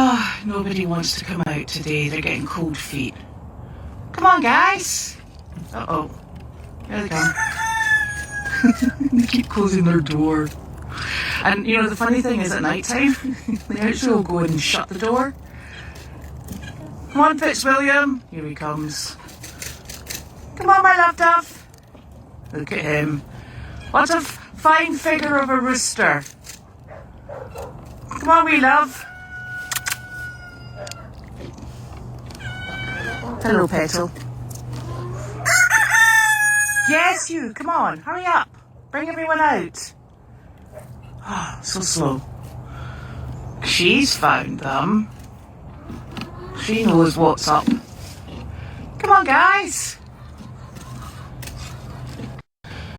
Ah, nobody wants to come out today. They're getting cold feet. Come on, guys. Uh-oh. Here they come. They keep closing their door. And, you know, the funny thing is at night time, they actually will go in and shut the door. Come on, Fitzwilliam. Here he comes. Come on, my love dove. Look at him. What a fine figure of a rooster. Come on, wee love. Hello, Petal. Yes, you. Come on. Hurry up. Bring everyone out. Oh, so slow. She's found them. She knows what's up. Come on, guys.